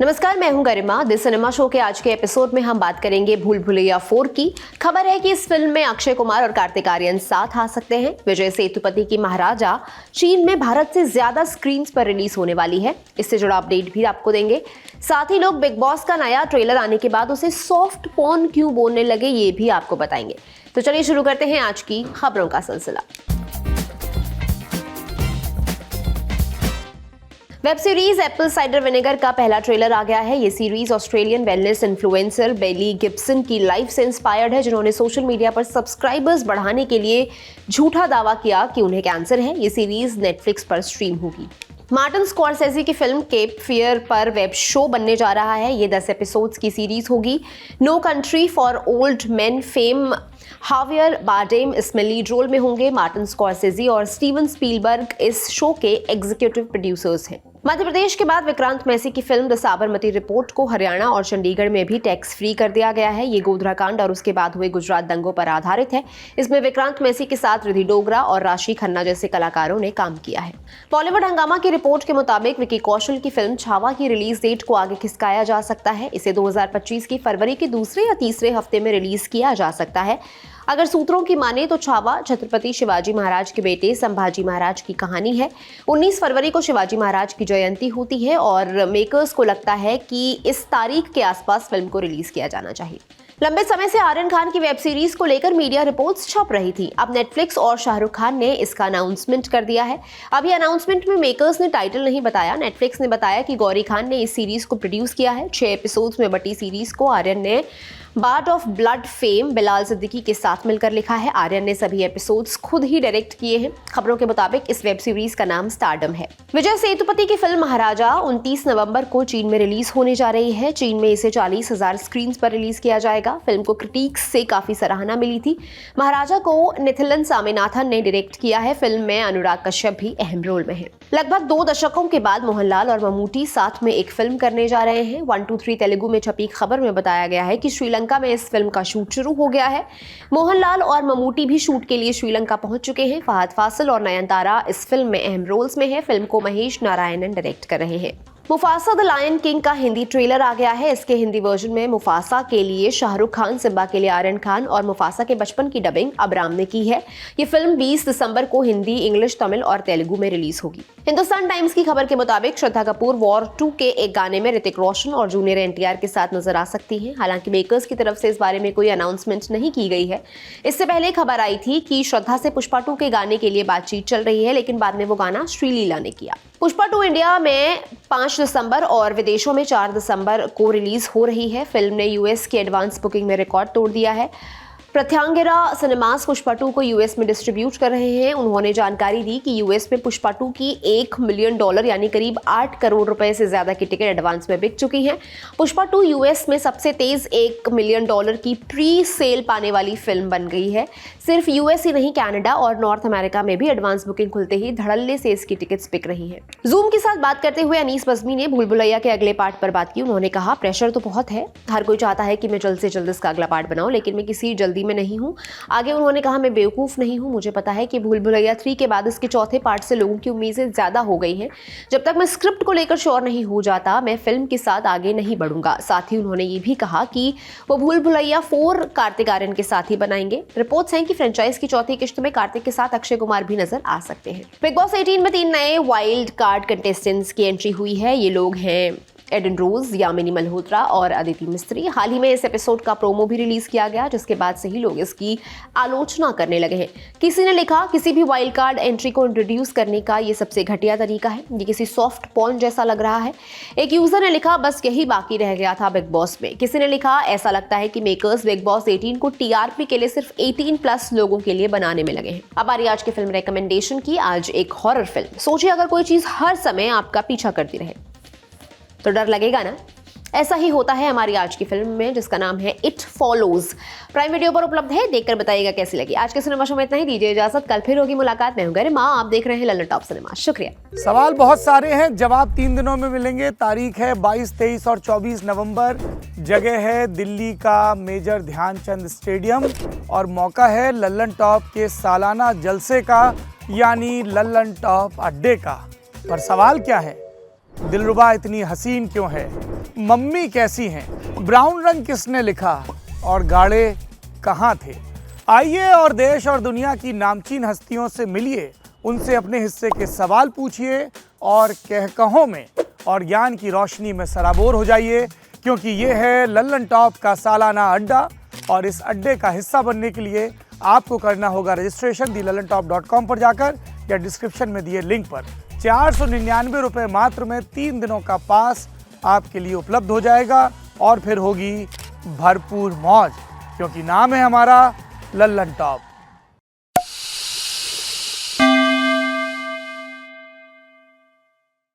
नमस्कार, मैं हूं गरिमा। दिस सिनेमा शो के आज के एपिसोड में हम बात करेंगे भूल भुलैया 4 की। खबर है कि इस फिल्म में अक्षय कुमार और कार्तिक आर्यन साथ आ सकते हैं। विजय सेतुपति की महाराजा चीन में भारत से ज्यादा स्क्रीन पर रिलीज होने वाली है। इससे जुड़ा अपडेट भी आपको देंगे। साथ ही लोग बिग बॉस का नया ट्रेलर आने के बाद उसे सॉफ्ट पॉर्न क्यों बोलने लगे, ये भी आपको बताएंगे। तो चलिए शुरू करते हैं आज की खबरों का सिलसिला। Web series Apple cider vinegar का पहला ट्रेलर आ गया है। ये सीरीज ऑस्ट्रेलियन वेलनेस इन्फ्लुएंसर बेली गिब्सन की लाइफ से इंस्पायर्ड है, जिन्होंने सोशल मीडिया पर सब्सक्राइबर्स बढ़ाने के लिए झूठा दावा किया कि उन्हें कैंसर है। ये सीरीज नेटफ्लिक्स पर स्ट्रीम होगी। मार्टिन स्कॉर्सेज़ी की फिल्म केप फियर पर वेब शो बनने जा रहा है। ये 10 एपिसोड्स की सीरीज होगी। No Country for Old Men fame Javier Bardem इसमें लीड रोल में होंगे। मार्टिन स्कॉर्सेज़ी और स्टीवन स्पीलबर्ग इस शो के एग्जीक्यूटिव प्रोड्यूसर्स हैं। मध्य प्रदेश के बाद विक्रांत मैसी की फिल्म द साबरमती रिपोर्ट को हरियाणा और चंडीगढ़ में भी टैक्स फ्री कर दिया गया है। ये गोधरा कांड और उसके बाद हुए गुजरात दंगों पर आधारित है। इसमें विक्रांत मैसी के साथ रिद्धि डोगरा और राशि खन्ना जैसे कलाकारों ने काम किया है। बॉलीवुड हंगामा की रिपोर्ट के मुताबिक विकी कौशल की फिल्म छावा की रिलीज डेट को आगे खिसकाया जा सकता है। इसे 2025 की फरवरी के दूसरे या तीसरे हफ्ते में रिलीज किया जा सकता है। अगर सूत्रों की माने तो छावा छत्रपति शिवाजी महाराज के बेटे संभाजी महाराज की कहानी है। 19 फरवरी को शिवाजी महाराज की जयंती होती है और मेकर्स को लगता है कि इस तारीख के आसपास फिल्म को रिलीज किया जाना चाहिए। लंबे समय से आर्यन खान की वेब सीरीज को लेकर मीडिया रिपोर्ट्स छप रही थी। अब नेटफ्लिक्स और शाहरुख खान ने इसका अनाउंसमेंट कर दिया है। अभी अनाउंसमेंट में मेकर्स ने टाइटल नहीं बताया। नेटफ्लिक्स ने बताया कि गौरी खान ने इस सीरीज को प्रोड्यूस किया है। 6 एपिसोड्स में बटी सीरीज को आर्यन ने bard of blood fame Bilal Siddiqui के साथ मिलकर लिखा है। आर्यन ने सभी एपिसोड्स खुद ही डायरेक्ट किए हैं। खबरों के मुताबिक इस वेब सीरीज का नाम स्टारडम है। विजय सेतुपति की फिल्म महाराजा 29 नवंबर को चीन में रिलीज होने जा रही है। चीन में इसे 40,000 स्क्रीन पर रिलीज किया जाएगा। फिल्म को क्रिटिक्स से काफी सराहना मिली थी। महाराजा को निथिलन सामीनाथन ने डायरेक्ट किया है। फिल्म में अनुराग कश्यप भी अहम रोल में है। लगभग 2 दशकों के बाद मोहनलाल और ममूटी साथ में एक फिल्म करने जा रहे हैं। 1, 2, 3 तेलुगु में छपी खबर में बताया गया है कि श्रीलंका में इस फिल्म का शूट शुरू हो गया है। मोहनलाल और ममूटी भी शूट के लिए श्रीलंका पहुंच चुके हैं। फहद फासिल और नयनतारा इस फिल्म में अहम रोल्स में है। फिल्म को महेश नारायणन डायरेक्ट कर रहे हैं। मुफासा द लायन किंग का हिंदी ट्रेलर आ गया है। इसके हिंदी वर्जन में मुफासा के लिए शाहरुख खान, सिम्बा के लिए आर्यन खान और मुफासा के बचपन की डबिंग अबराम ने की है। ये फिल्म 20 दिसंबर को हिंदी, इंग्लिश, तमिल और तेलुगु में रिलीज होगी। हिंदुस्तान टाइम्स की खबर के मुताबिक श्रद्धा कपूर वॉर 2 के एक गाने में ऋतिक रोशन और जूनियर एनटीआर के साथ नजर आ सकती हैं। हालांकि मेकर्स की तरफ से इस बारे में कोई अनाउंसमेंट नहीं की गई है। इससे पहले खबर आई थी कि श्रद्धा से पुष्पा 2 के गाने के लिए बातचीत चल रही है, लेकिन बाद में वो गाना श्रीलीला ने किया। पुष्पा 2 इंडिया में 5 दिसंबर और विदेशों में 4 दिसंबर को रिलीज हो रही है। फिल्म ने यूएस की एडवांस बुकिंग में रिकॉर्ड तोड़ दिया है। प्रत्यांगिरा सिनेमास पुष्पा 2 को यूएस में डिस्ट्रीब्यूट कर रहे हैं। उन्होंने जानकारी दी कि यूएस में पुष्पा 2 की $1 मिलियन यानी करीब 8 करोड़ रुपए से ज्यादा की टिकट एडवांस में बिक चुकी हैं। पुष्पा 2 यूएस में सबसे तेज $1 मिलियन की प्री सेल पाने वाली फिल्म बन गई है। सिर्फ यूएस ही नहीं, कनाडा और नॉर्थ अमेरिका में भी एडवांस बुकिंग खुलते ही धड़ल्ले से इसकी टिकट्स बिक रही हैं। जूम के साथ बात करते हुए अनीस बज़मी ने भूल भुलैया के अगले पार्ट पर बात की। उन्होंने कहा, प्रेशर तो बहुत है, हर कोई चाहता है कि मैं जल्द से जल्द इसका अगला पार्ट बनाऊं, लेकिन मैं किसी जल्दी में नहीं हूं। आगे उन्होंने कहा, मैं बेवकूफ नहीं हूं, मुझे पता है कि भूल भुलैया 3 के बाद इसके चौथे पार्ट से लोगों की उम्मीदें ज्यादा हो गई हैं। जब तक मैं स्क्रिप्ट को लेकर श्योर नहीं हो जाता, मैं फिल्म के साथ आगे नहीं बढ़ूंगा। साथ ही उन्होंने ये भी कहा कि वो भूल भुलैया 4 कार्तिक आर्यन के साथ ही बनाएंगे। रिपोर्ट्स हैं कि फ्रेंचाइज की चौथी किस्त में कार्तिक के साथ अक्षय कुमार भी नजर आ सकते हैं। बिग बॉस 18 में 3 नए वाइल्ड कार्ड कंटेस्टेंट्स की एंट्री हुई है। ये लोग हैं एडन रोज, यामिनी मल्होत्रा और अदिति मिस्त्री। हाल ही में इस एपिसोड का प्रोमो भी रिलीज किया गया, जिसके बाद से ही लोग इसकी आलोचना करने लगे हैं। किसी ने लिखा, किसी भी वाइल्ड कार्ड एंट्री को इंट्रोड्यूस करने का ये सबसे घटिया तरीका है, ये किसी सॉफ्ट पॉर्न जैसा लग रहा है। एक यूजर ने लिखा, बस यही बाकी रह गया था बिग बॉस में। किसी ने लिखा, ऐसा लगता है कि मेकर्स बिग बॉस 18 को टीआरपी के लिए सिर्फ 18+ लोगों के लिए बनाने में लगे हैं। अब आ रही आज की फिल्म रिकमेंडेशन की। आज एक हॉरर फिल्म। सोचिए अगर कोई चीज हर समय आपका पीछा करती रहे तो डर लगेगा ना। ऐसा ही होता है हमारी आज की फिल्म में, जिसका नाम है इट फॉलोज। प्राइम वीडियो पर उपलब्ध है, देखकर बताइएगा कैसी लगी। आज के सिनेमा शो में इतना ही, दीजिए इजाजत। कल फिर होगी मुलाकात। मैं हूं गरिमा, आप देख रहे हैं लल्लन टॉप सिनेमा। शुक्रिया। सवाल बहुत सारे हैं, जवाब 3 दिनों में मिलेंगे। तारीख है 22, 23 और 24 नवंबर। जगह है दिल्ली का मेजर ध्यानचंद स्टेडियम और मौका है लल्लन टॉप के सालाना जलसे का, यानी लल्लन टॉप अड्डे का। पर सवाल क्या है, दिलरुबा इतनी हसीन क्यों है, मम्मी कैसी हैं, ब्राउन रंग किसने लिखा और गाड़े कहाँ थे। आइए और देश और दुनिया की नामचीन हस्तियों से मिलिए, उनसे अपने हिस्से के सवाल पूछिए और कहकहों में और ज्ञान की रोशनी में सराबोर हो जाइए, क्योंकि ये है लल्लन टॉप का सालाना अड्डा। और इस अड्डे का हिस्सा बनने के लिए आपको करना होगा रजिस्ट्रेशन thelullantop.com पर जाकर या डिस्क्रिप्शन में दिए लिंक पर। 499 रुपये मात्र में 3 दिनों का पास आपके लिए उपलब्ध हो जाएगा और फिर होगी भरपूर मौज, क्योंकि नाम है हमारा लल्लन टॉप।